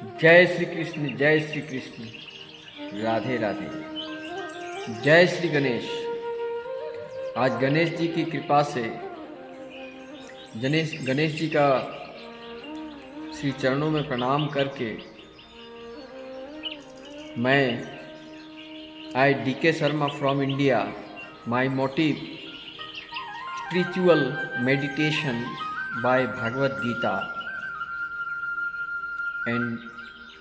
जय श्री कृष्ण, जय श्री कृष्ण, राधे राधे। जय श्री गणेश। आज गणेश जी की कृपा से गणेश जी का श्री चरणों में प्रणाम करके मैं आई DK Sharma from India, my motive spiritual meditation by Bhagavad Gita and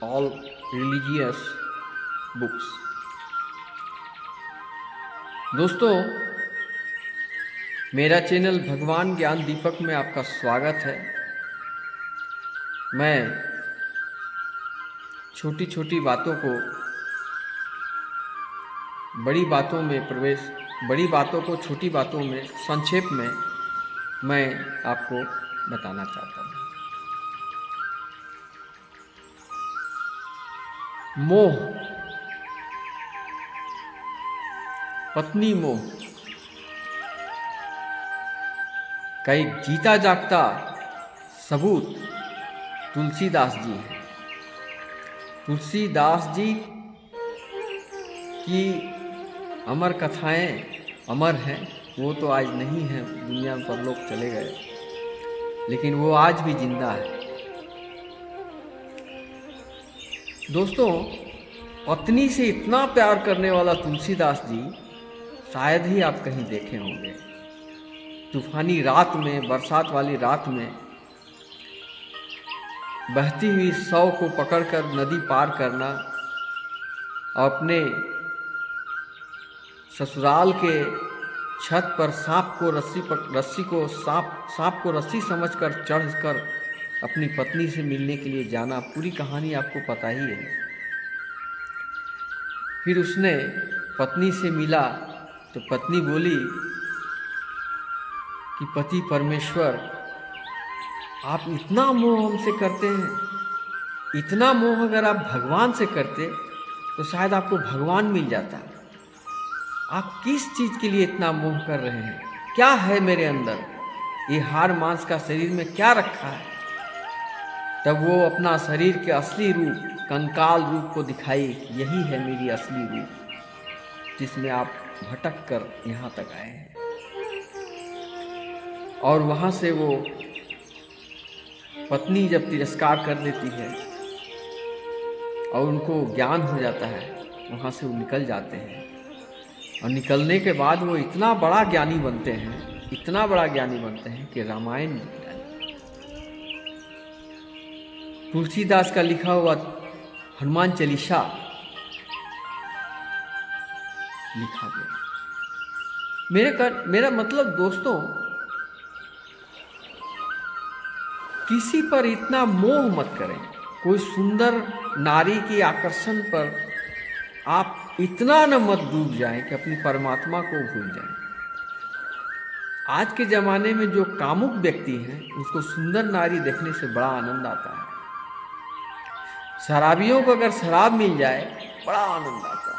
all religious books। दोस्तों, मेरा चैनल भगवान ज्ञान दीपक में आपका स्वागत है। मैं छोटी छोटी बातों को बड़ी बातों को छोटी बातों में संक्षेप में मैं आपको बताना चाहता हूँ। मोह, पत्नी मोह का एक जीता जागता सबूत तुलसीदास जी है। तुलसीदास जी की अमर कथाएं अमर हैं। वो तो आज नहीं है, दुनिया पर लोग चले गए, लेकिन वो आज भी जिंदा है। दोस्तों, पत्नी से इतना प्यार करने वाला तुलसीदास जी शायद ही आप कहीं देखे होंगे। तूफानी रात में, बरसात वाली रात में बहती हुई शव को पकड़कर नदी पार करना और अपने ससुराल के छत पर सांप को रस्सी समझकर चढ़कर अपनी पत्नी से मिलने के लिए जाना, पूरी कहानी आपको पता ही है। फिर उसने पत्नी से मिला तो पत्नी बोली कि पति परमेश्वर, आप इतना मोह हमसे करते हैं, इतना मोह अगर आप भगवान से करते तो शायद आपको भगवान मिल जाता। आप किस चीज़ के लिए इतना मोह कर रहे हैं? क्या है मेरे अंदर? ये हाड़ मांस का शरीर में क्या रखा है? तब वो अपना शरीर के असली रूप, कंकाल रूप को दिखाई। यही है मेरी असली रूप, जिसमें आप भटक कर यहाँ तक आए हैं। और वहाँ से वो पत्नी जब तिरस्कार कर देती है और उनको ज्ञान हो जाता है, वहाँ से वो निकल जाते हैं। और निकलने के बाद वो इतना बड़ा ज्ञानी बनते हैं कि रामायण लिख डाले। तुलसीदास का लिखा हुआ हनुमान चालीसा लिखा गया। मेरा मतलब दोस्तों, किसी पर इतना मोह मत करें। कोई सुंदर नारी के आकर्षण पर आप इतना न मत डूब जाएं कि अपनी परमात्मा को भूल जाएं। आज के ज़माने में जो कामुक व्यक्ति हैं, उसको सुंदर नारी देखने से बड़ा आनंद आता है। शराबियों को अगर शराब मिल जाए, बड़ा आनंद आता है।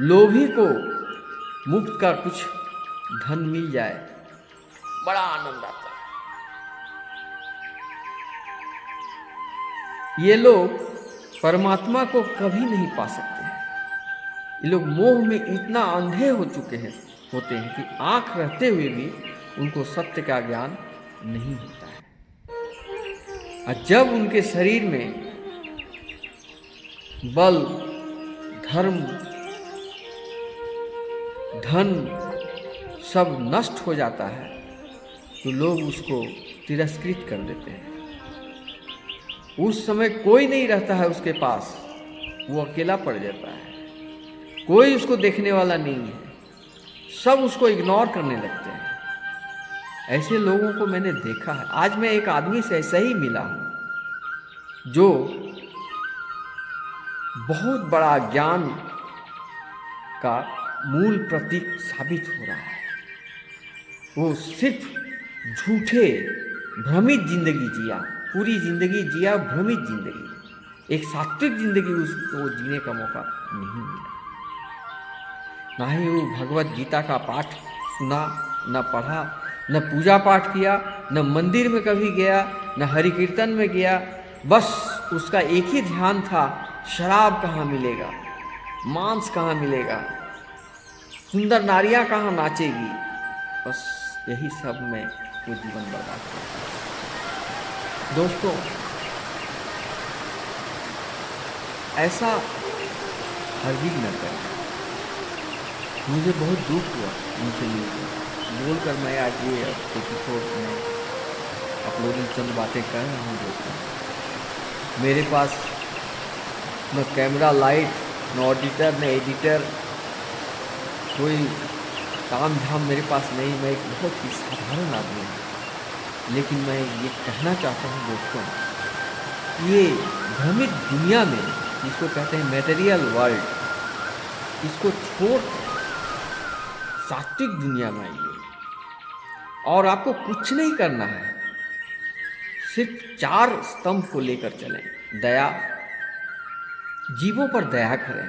लोभी को मुफ्त का कुछ धन मिल जाए, बड़ा आनंद आता है। ये लोग परमात्मा को कभी नहीं पा सकते हैं। ये लोग मोह में इतना अंधे होते हैं कि आंख रहते हुए भी उनको सत्य का ज्ञान नहीं होता है। और जब उनके शरीर में बल, धर्म, धन सब नष्ट हो जाता है तो लोग उसको तिरस्कृत कर देते हैं। उस समय कोई नहीं रहता है उसके पास, वो अकेला पड़ जाता है। कोई उसको देखने वाला नहीं है, सब उसको इग्नोर करने लगते हैं। ऐसे लोगों को मैंने देखा है। आज मैं एक आदमी से ऐसा ही मिला हूँ जो बहुत बड़ा ज्ञान का मूल प्रतीक साबित हो रहा है। वो सिर्फ झूठे भ्रमित जिंदगी जिया, पूरी जिंदगी जिया भ्रमित जिंदगी। एक सात्विक जिंदगी उसको जीने का मौका नहीं मिला। ना ही वो भगवत गीता का पाठ सुना, न पढ़ा, न पूजा पाठ किया, न मंदिर में कभी गया, न हरि कीर्तन में गया। बस उसका एक ही ध्यान था, शराब कहाँ मिलेगा, मांस कहाँ मिलेगा, सुंदर नारियां कहाँ नाचेगी। बस यही सब में वो जीवन बर्बाद कर। दोस्तों, ऐसा हरगिज न करें। मुझे बहुत दुख हुआ उनसे मिलकर, बोलकर मैं आज ये एपिसोड में अपलोडिंग चंद बातें कर रहा हूँ। दोस्तों, मेरे पास न कैमरा लाइट, न ऑडिटर, न एडिटर, कोई काम धाम मेरे पास नहीं। मैं एक बहुत ही साधारण आदमी हूँ, लेकिन मैं ये कहना चाहता हूँ दोस्तों, ये भ्रमित दुनिया में, जिसको कहते हैं मटेरियल वर्ल्ड, इसको छोड़ सात्विक दुनिया में आइए। और आपको कुछ नहीं करना है, सिर्फ 4 स्तंभ को लेकर चलें। दया, जीवों पर दया करें,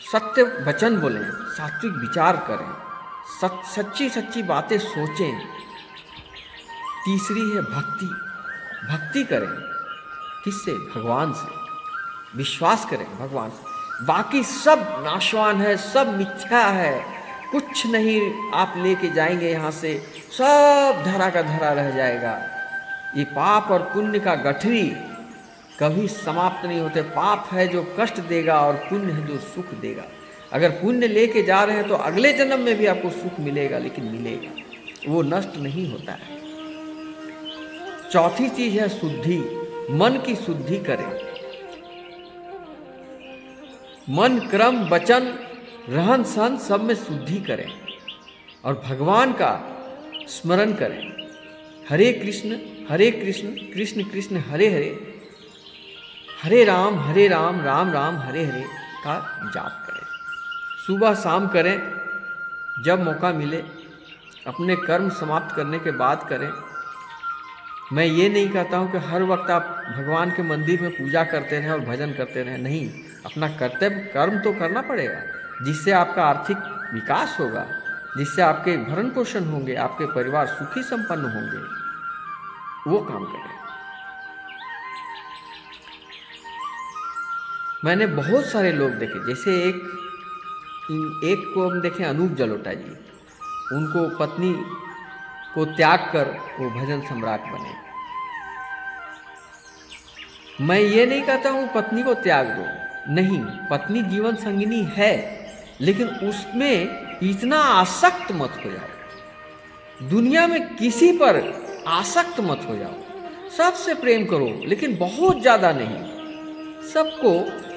सत्य वचन बोलें, सात्विक विचार करें, सच्ची बातें सोचें। तीसरी है भक्ति करें। किससे? भगवान से। विश्वास करें भगवान से। बाकी सब नाशवान है, सब मिथ्या है, कुछ नहीं आप लेके जाएंगे यहाँ से, सब धरा का धरा रह जाएगा। ये पाप और पुण्य का गठरी कभी समाप्त नहीं होते। पाप है जो कष्ट देगा और पुण्य है जो सुख देगा। अगर पुण्य लेके जा रहे हैं तो अगले जन्म में भी आपको सुख मिलेगा, लेकिन मिलेगा, वो नष्ट नहीं होता है। चौथी चीज है शुद्धि। मन की शुद्धि करें। मन, क्रम, वचन, रहन सहन सब में शुद्धि करें और भगवान का स्मरण करें। हरे कृष्ण कृष्ण कृष्ण हरे हरे, हरे राम राम राम हरे हरे का जाप करें। सुबह शाम करें, जब मौका मिले। अपने कर्म समाप्त करने के बाद करें। मैं ये नहीं कहता हूँ कि हर वक्त आप भगवान के मंदिर में पूजा करते रहें और भजन करते रहें, नहीं। अपना कर्तव्य कर्म तो करना पड़ेगा, जिससे आपका आर्थिक विकास होगा, जिससे आपके भरण पोषण होंगे, आपके परिवार सुखी संपन्न होंगे, वो काम करें। मैंने बहुत सारे लोग देखे, जैसे एक को हम देखें, अनूप जलोटा जी। उनको पत्नी को त्याग कर वो भजन सम्राट बने। मैं ये नहीं कहता हूँ पत्नी को त्याग दो, नहीं, पत्नी जीवन संगिनी है, लेकिन उसमें इतना आसक्त मत हो जाओ। दुनिया में किसी पर आसक्त मत हो जाओ। सबसे प्रेम करो, लेकिन बहुत ज्यादा नहीं। सबको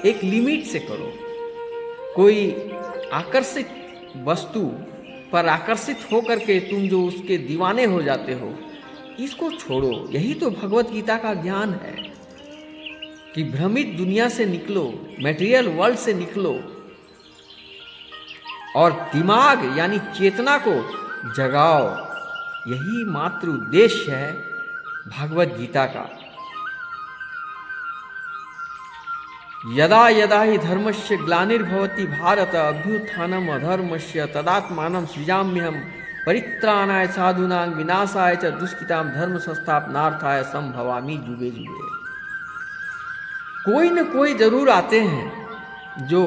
एक लिमिट से करो। कोई आकर्षित वस्तु पर आकर्षित होकर के तुम जो उसके दीवाने हो जाते हो, इसको छोड़ो। यही तो भगवत गीता का ज्ञान है कि भ्रमित दुनिया से निकलो, मटेरियल वर्ल्ड से निकलो और दिमाग यानी चेतना को जगाओ। यही मात्र उद्देश्य है भगवत गीता का। यदा यदा हि धर्मस्य ग्लानिर्भवति भारत अभ्युत्थानम् अधर्मस्य तदात्मानं सृजाम्यहम् परित्राणाय साधूनां विनाशाय च दुष्कृतां धर्म संस्थापनार्थाय संभवामि युगे युगे। कोई न कोई जरूर आते हैं जो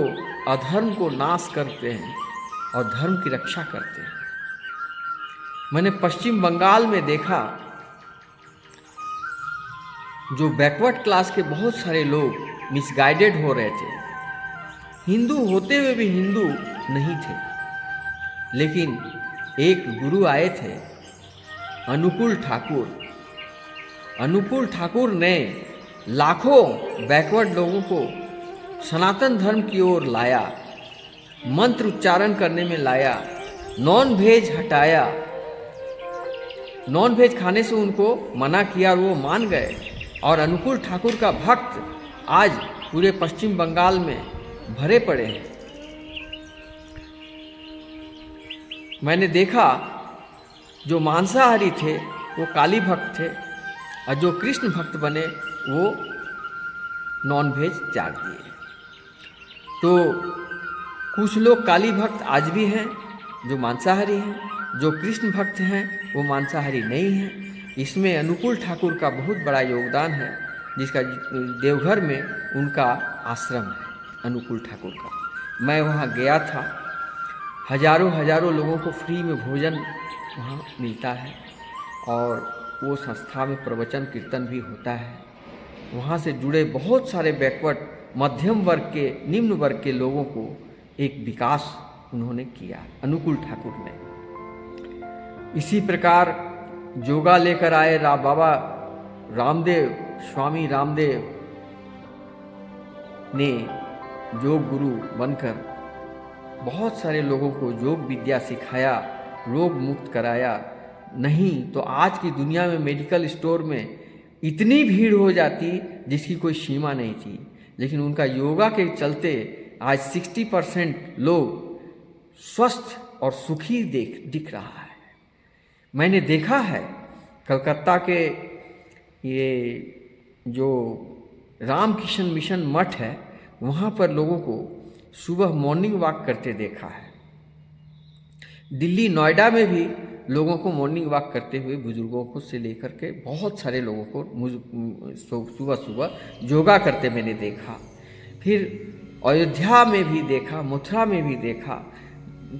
अधर्म को नाश करते हैं और धर्म की रक्षा करते हैं। मैंने पश्चिम बंगाल में देखा, जो बैकवर्ड क्लास के बहुत सारे लोग मिसगाइडेड हो रहे थे। हिंदू होते हुए भी हिंदू नहीं थे, लेकिन एक गुरु आए थे, अनुकूल ठाकुर। अनुकूल ठाकुर ने लाखों बैकवर्ड लोगों को सनातन धर्म की ओर लाया, मंत्र उच्चारण करने में लाया, नॉन वेज हटाया, नॉन वेज खाने से उनको मना किया और वो मान गए। और अनुकूल ठाकुर का भक्त आज पूरे पश्चिम बंगाल में भरे पड़े हैं। मैंने देखा जो मांसाहारी थे वो काली भक्त थे, और जो कृष्ण भक्त बने वो नॉन वेज त्याग दिए। तो कुछ लोग काली भक्त आज भी हैं जो मांसाहारी हैं, जो कृष्ण भक्त हैं वो मांसाहारी नहीं हैं। इसमें अनुकूल ठाकुर का बहुत बड़ा योगदान है, जिसका देवघर में उनका आश्रम है अनुकूल ठाकुर का। मैं वहाँ गया था, हजारों लोगों को फ्री में भोजन वहाँ मिलता है और वो संस्था में प्रवचन कीर्तन भी होता है। वहाँ से जुड़े बहुत सारे बैकवर्ड मध्यम वर्ग के, निम्न वर्ग के लोगों को एक विकास उन्होंने किया अनुकूल ठाकुर ने। इसी प्रकार योगा लेकर आए बाबा रामदेव, स्वामी रामदेव ने योग गुरु बनकर बहुत सारे लोगों को योग विद्या सिखाया, रोग मुक्त कराया। नहीं तो आज की दुनिया में मेडिकल स्टोर में इतनी भीड़ हो जाती जिसकी कोई सीमा नहीं थी, लेकिन उनका योगा के चलते आज 60% लोग स्वस्थ और सुखी दिख रहा है। मैंने देखा है कलकत्ता के ये जो रामकृष्ण मिशन मठ है, वहाँ पर लोगों को सुबह मॉर्निंग वॉक करते देखा है। दिल्ली नोएडा में भी लोगों को मॉर्निंग वॉक करते हुए, बुजुर्गों को से लेकर के बहुत सारे लोगों को सुबह योगा करते मैंने देखा। फिर अयोध्या में भी देखा, मथुरा में भी देखा,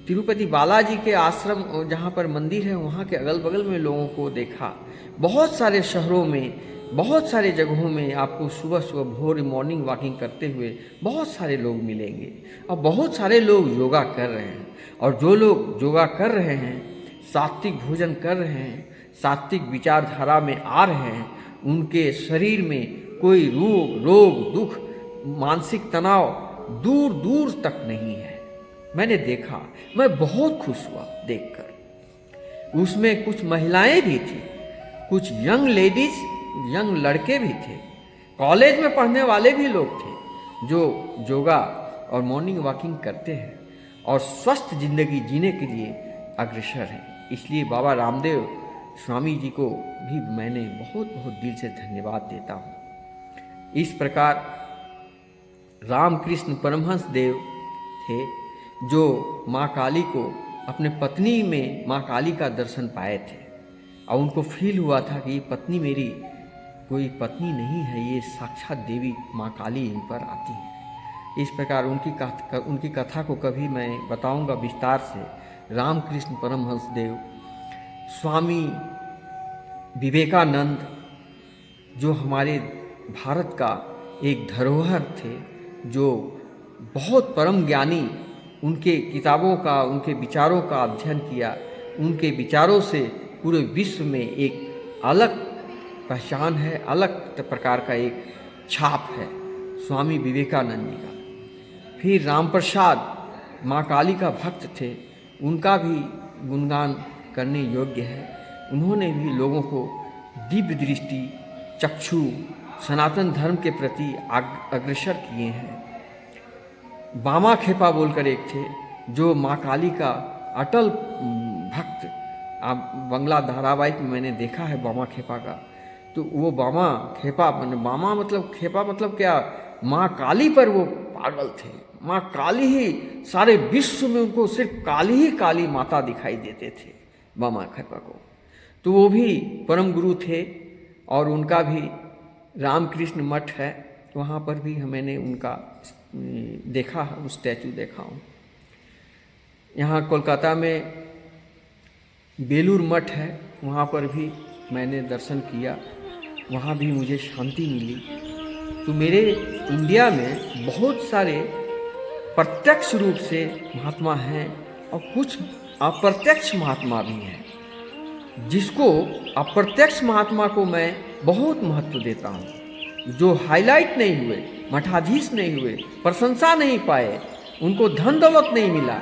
तिरुपति बालाजी के आश्रम जहाँ पर मंदिर है वहाँ के अगल बगल में लोगों को देखा। बहुत सारे शहरों में, बहुत सारे जगहों में आपको सुबह भोर मॉर्निंग वॉकिंग करते हुए बहुत सारे लोग मिलेंगे और बहुत सारे लोग योगा कर रहे हैं। और जो लोग योगा कर रहे हैं, सात्विक भोजन कर रहे हैं, सात्विक विचारधारा में आ रहे हैं, उनके शरीर में कोई रोग दुख, मानसिक तनाव दूर दूर तक नहीं है। मैंने देखा, मैं बहुत खुश हुआ देखकर। उसमें कुछ महिलाएं भी थी, कुछ यंग लेडीज, यंग लड़के भी थे, कॉलेज में पढ़ने वाले भी लोग थे जो योगा और मॉर्निंग वॉकिंग करते हैं और स्वस्थ जिंदगी जीने के लिए अग्रसर हैं। इसलिए बाबा रामदेव स्वामी जी को भी मैंने बहुत बहुत दिल से धन्यवाद देता हूँ। इस प्रकार रामकृष्ण परमहंस देव थे जो माँ काली को अपने पत्नी में माँ काली का दर्शन पाए थे और उनको फील हुआ था कि ये पत्नी मेरी कोई पत्नी नहीं है, ये साक्षात देवी माँ काली इन पर आती है। इस प्रकार उनकी कथा को कभी मैं बताऊंगा विस्तार से। रामकृष्ण परमहंस देव, स्वामी विवेकानंद जो हमारे भारत का एक धरोहर थे, जो बहुत परम ज्ञानी, उनके किताबों का, उनके विचारों का अध्ययन किया, उनके विचारों से पूरे विश्व में एक अलग पहचान है, अलग प्रकार का एक छाप है स्वामी विवेकानंद जी का। फिर राम प्रसाद माँ काली का भक्त थे, उनका भी गुणगान करने योग्य है। उन्होंने भी लोगों को दिव्य दृष्टि, चक्षु, सनातन धर्म के प्रति अग्रसर किए हैं। बामा खेपा बोलकर एक थे जो माँ काली का अटल भक्त, आप बंगला धारावाहिक में मैंने देखा है बामा खेपा का। तो वो बामा खेपा, बामा मतलब खेपा मतलब क्या, माँ काली पर वो पागल थे। माँ काली ही, सारे विश्व में उनको सिर्फ काली ही काली माता दिखाई देते थे बामा खेपा को। तो वो भी परम गुरु थे और उनका भी रामकृष्ण मठ है, वहाँ पर भी मैंने उनका देखा, उस स्टैचू देखा हूँ। यहाँ कोलकाता में बेलूर मठ है, वहाँ पर भी मैंने दर्शन किया, वहाँ भी मुझे शांति मिली। तो मेरे इंडिया में बहुत सारे प्रत्यक्ष रूप से महात्मा हैं और कुछ अप्रत्यक्ष महात्मा भी हैं, जिसको अप्रत्यक्ष महात्मा को मैं बहुत महत्व देता हूँ। जो हाईलाइट नहीं हुए, मठाधीश नहीं हुए, प्रशंसा नहीं पाए, उनको धन दौलत नहीं मिला,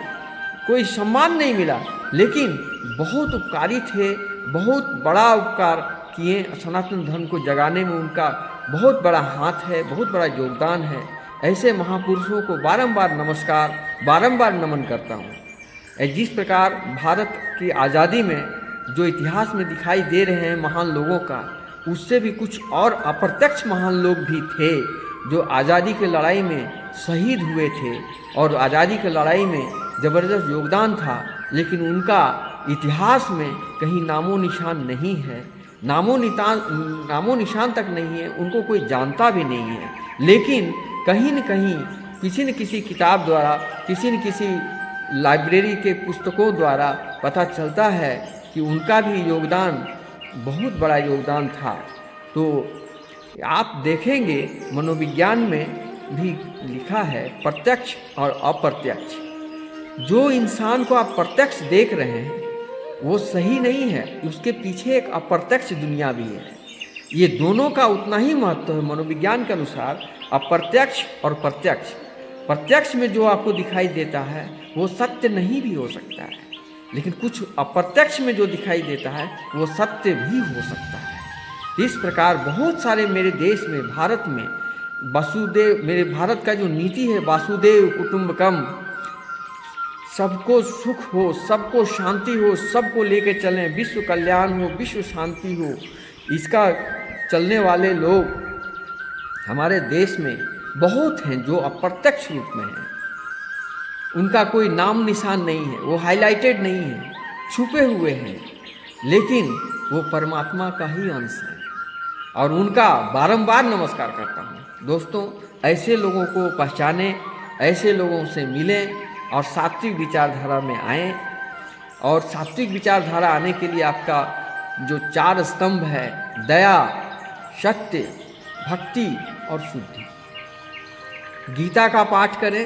कोई सम्मान नहीं मिला, लेकिन बहुत उपकारी थे, बहुत बड़ा उपकार किए। सनातन धर्म को जगाने में उनका बहुत बड़ा हाथ है, बहुत बड़ा योगदान है। ऐसे महापुरुषों को बारंबार नमस्कार, बारंबार नमन करता हूँ। जिस प्रकार भारत की आज़ादी में जो इतिहास में दिखाई दे रहे हैं महान लोगों का, उससे भी कुछ और अप्रत्यक्ष महान लोग भी थे जो आज़ादी की लड़ाई में शहीद हुए थे और आज़ादी की लड़ाई में ज़बरदस्त योगदान था, लेकिन उनका इतिहास में कहीं नामो निशान नहीं है। नामो निशान तक नहीं है, उनको कोई जानता भी नहीं है। लेकिन कहीं न कहीं किसी न किसी किताब द्वारा, किसी न किसी लाइब्रेरी के पुस्तकों द्वारा पता चलता है कि उनका भी योगदान बहुत बड़ा योगदान था। तो आप देखेंगे मनोविज्ञान में भी लिखा है प्रत्यक्ष और अप्रत्यक्ष। जो इंसान को आप प्रत्यक्ष देख रहे हैं वो सही नहीं है, उसके पीछे एक अप्रत्यक्ष दुनिया भी है। ये दोनों का उतना ही महत्व है मनोविज्ञान के अनुसार, अप्रत्यक्ष और प्रत्यक्ष। प्रत्यक्ष में जो आपको दिखाई देता है वो सत्य नहीं भी हो सकता है, लेकिन कुछ अप्रत्यक्ष में जो दिखाई देता है वो सत्य भी हो सकता है। इस प्रकार बहुत सारे मेरे देश में, भारत में वसुदेव, मेरे भारत का जो नीति है वासुदेव कुटुंबकम, सबको सुख हो, सबको शांति हो, सबको लेके चलें, विश्व कल्याण हो, विश्व शांति हो, इसका चलने वाले लोग हमारे देश में बहुत हैं जो अप्रत्यक्ष रूप में हैं। उनका कोई नाम निशान नहीं है, वो हाईलाइटेड नहीं है, छुपे हुए हैं, लेकिन वो परमात्मा का ही अंश है और उनका बारंबार नमस्कार करता हूँ। दोस्तों, ऐसे लोगों को पहचानें, ऐसे लोगों से मिलें और सात्विक विचारधारा में आएँ। और सात्विक विचारधारा आने के लिए आपका जो 4 स्तंभ है, दया, सत्य, भक्ति और शुद्धि। गीता का पाठ करें।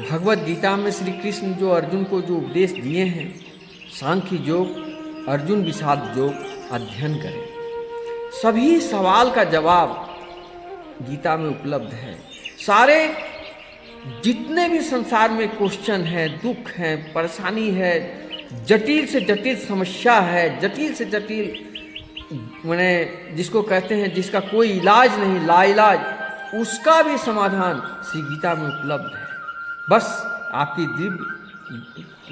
भगवत गीता में श्री कृष्ण जो अर्जुन को जो उपदेश दिए हैं, सांख्य योग, अर्जुन विषाद योग अध्ययन करें। सभी सवाल का जवाब गीता में उपलब्ध है। सारे जितने भी संसार में क्वेश्चन है, दुख है, परेशानी है, जटिल से जटिल समस्या है, जटिल से जटिल माने जिसको कहते हैं जिसका कोई इलाज नहीं, लाइलाज, उसका भी समाधान श्री गीता में उपलब्ध है। बस आपकी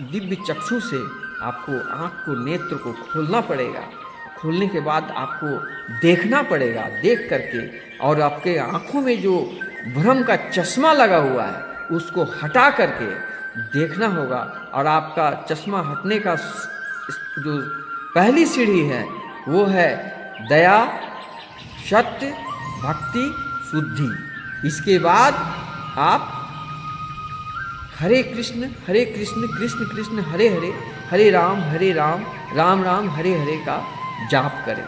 दिव्य चक्षु से आपको आँख को, नेत्र को खोलना पड़ेगा। खोलने के बाद आपको देखना पड़ेगा, देख करके, और आपके आँखों में जो भ्रम का चश्मा लगा हुआ है उसको हटा करके देखना होगा। और आपका चश्मा हटने का जो पहली सीढ़ी है वो है दया, सत्य, भक्ति, शुद्धि। इसके बाद आप हरे कृष्ण कृष्ण कृष्ण हरे हरे, हरे राम राम राम हरे हरे का जाप करें,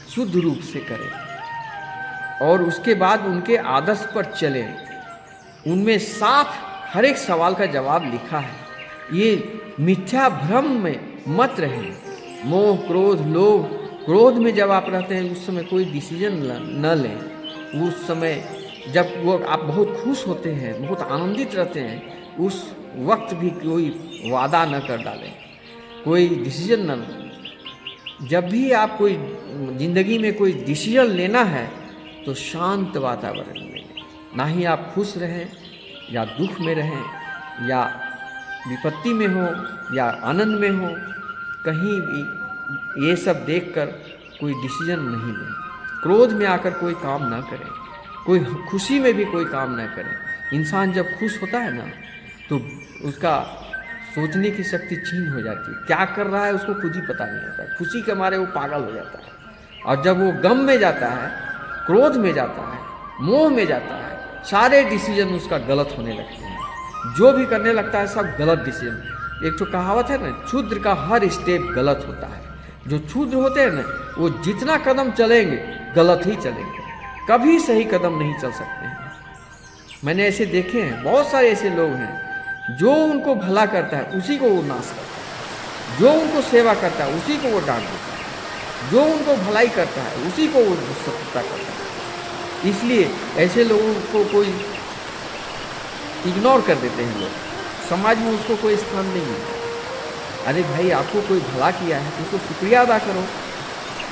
शुद्ध रूप से करें। और उसके बाद उनके आदर्श पर चलें। उनमें साफ हर एक सवाल का जवाब लिखा है। ये मिथ्या भ्रम में मत रहें। मोह, क्रोध, लोभ, क्रोध में जब आप रहते हैं उस समय कोई डिसीजन न लें। उस समय जब वो आप बहुत खुश होते हैं, बहुत आनंदित रहते हैं, उस वक्त भी कोई वादा न कर डालें, कोई डिसीजन न लें। जब भी आप कोई ज़िंदगी में कोई डिसीजन लेना है तो शांत वातावरण में, ना ही आप खुश रहें या दुख में रहें या विपत्ति में हो या आनंद में हो, कहीं भी ये सब देखकर कोई डिसीजन नहीं लें। क्रोध में आकर कोई काम ना करें, कोई खुशी में भी कोई काम ना करें। इंसान जब खुश होता है ना तो उसका सोचने की शक्ति छीन हो जाती है, क्या कर रहा है उसको खुद ही पता नहीं होता। खुशी के मारे वो पागल हो जाता है। और जब वो गम में जाता है, क्रोध में जाता है, मोह में जाता है, सारे डिसीजन उसका गलत होने लगते हैं। जो भी करने लगता है सब गलत डिसीजन। एक तो कहावत है ना, क्षुद्र का हर स्टेप गलत होता है। जो क्षुद्र होते हैं ना वो जितना कदम चलेंगे गलत ही चलेंगे, कभी सही कदम नहीं चल सकते हैं। मैंने ऐसे देखे हैं, बहुत सारे ऐसे लोग हैं जो उनको भला करता है उसी को वो नाश करता है, जो उनको सेवा करता है उसी को वो डांट देता है, जो उनको भलाई करता है उसी को वो शत्रुता करता है। इसलिए ऐसे लोगों को कोई इग्नोर कर देते हैं लोग, समाज में उसको कोई स्थान नहीं है। अरे भाई, आपको कोई भला किया है तो उसको शुक्रिया अदा करो।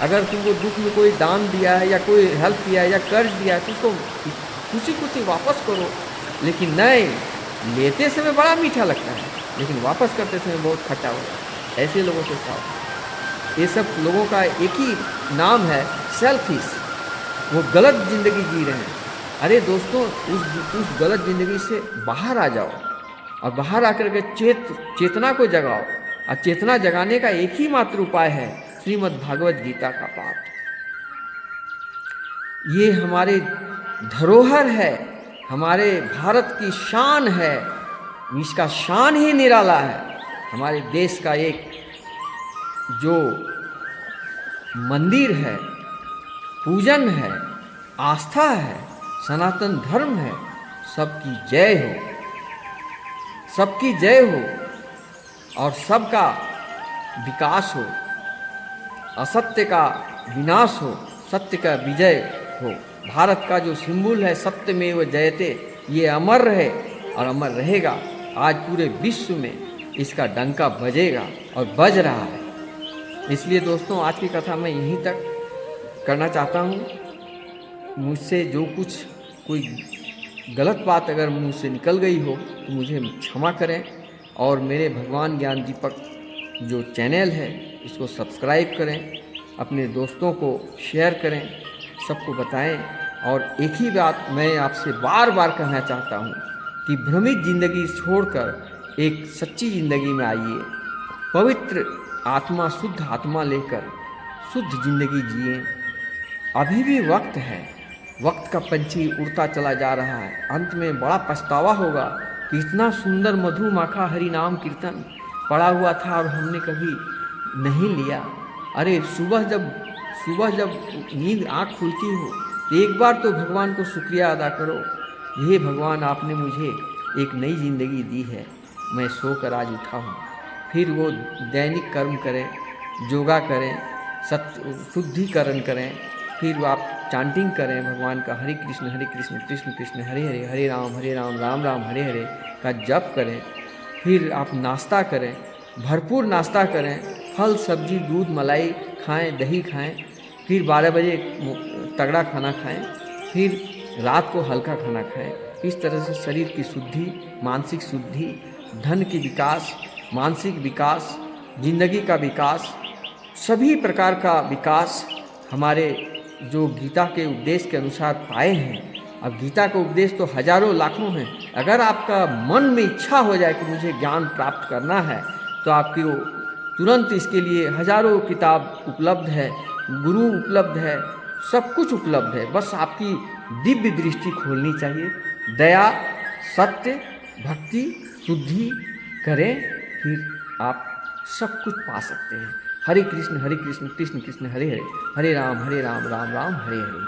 अगर तुमको दुख में कोई दान दिया है या कोई हेल्प किया है या कर्ज दिया है तो उसको खुशी खुशी वापस करो। लेकिन नहीं, लेते समय बड़ा मीठा लगता है लेकिन वापस करते समय बहुत खट्टा होता है। ऐसे लोगों के साथ, ये सब लोगों का एक ही नाम है सेल्फिश। वो गलत ज़िंदगी जी रहे हैं। अरे दोस्तों, उस गलत ज़िंदगी से बाहर आ जाओ और बाहर आकर के चेतना को जगाओ। और चेतना जगाने का एक ही मात्र उपाय है, श्रीमद् भागवत गीता का पाठ। ये हमारे धरोहर है, हमारे भारत की शान है, इसका शान ही निराला है। हमारे देश का एक जो मंदिर है, पूजन है, आस्था है, सनातन धर्म है, सबकी जय हो, सबकी जय हो और सबका विकास हो, असत्य का विनाश हो, सत्य का विजय हो। भारत का जो सिंबल है सत्यमेव जयते, ये अमर रहे और अमर रहेगा। आज पूरे विश्व में इसका डंका बजेगा और बज रहा है। इसलिए दोस्तों, आज की कथा मैं यहीं तक करना चाहता हूँ। मुझसे जो कुछ कोई गलत बात अगर मुँह से निकल गई हो तो मुझे क्षमा करें और मेरे भगवान ज्ञान दीपक जो चैनल है इसको सब्सक्राइब करें, अपने दोस्तों को शेयर करें, सबको बताएं। और एक ही बात मैं आपसे बार बार कहना चाहता हूँ कि भ्रमित जिंदगी छोड़कर एक सच्ची ज़िंदगी में आइए। पवित्र आत्मा, शुद्ध आत्मा लेकर शुद्ध जिंदगी जिए। अभी भी वक्त है, वक्त का पंछी उड़ता चला जा रहा है। अंत में बड़ा पछतावा होगा कि इतना सुंदर मधुमाखा हरि नाम कीर्तन पड़ा हुआ था और हमने कभी नहीं लिया। अरे सुबह जब नींद आँख खुलती हो तो एक बार तो भगवान को शुक्रिया अदा करो, हे भगवान आपने मुझे एक नई ज़िंदगी दी है, मैं सोकर आज उठा हूँ। फिर वो दैनिक कर्म करें, योगा करें, सत्य शुद्धिकरण करें, फिर वो आप चांटिंग करें भगवान का हरे कृष्ण कृष्ण कृष्ण हरे हरे, हरे राम राम राम हरे हरे का जप करें। फिर आप नाश्ता करें, भरपूर नाश्ता करें, फल सब्जी दूध मलाई खाएं, दही खाएं। फिर 12 बजे तगड़ा खाना खाएं, फिर रात को हल्का खाना खाएं। इस तरह से शरीर की शुद्धि, मानसिक शुद्धि, धन की विकास, मानसिक विकास, जिंदगी का विकास, सभी प्रकार का विकास हमारे जो गीता के उपदेश के अनुसार पाए हैं। अब गीता का उपदेश तो हजारों लाखों हैं। अगर आपका मन में इच्छा हो जाए कि मुझे ज्ञान प्राप्त करना है तो आपकी वो तुरंत इसके लिए हजारों किताब उपलब्ध है, गुरु उपलब्ध है, सब कुछ उपलब्ध है। बस आपकी दिव्य दृष्टि खोलनी चाहिए। दया, सत्य, भक्ति, शुद्धि करें, फिर आप सब कुछ पा सकते हैं। हरे कृष्ण कृष्ण कृष्ण हरे हरे, हरे राम राम राम हरे हरे।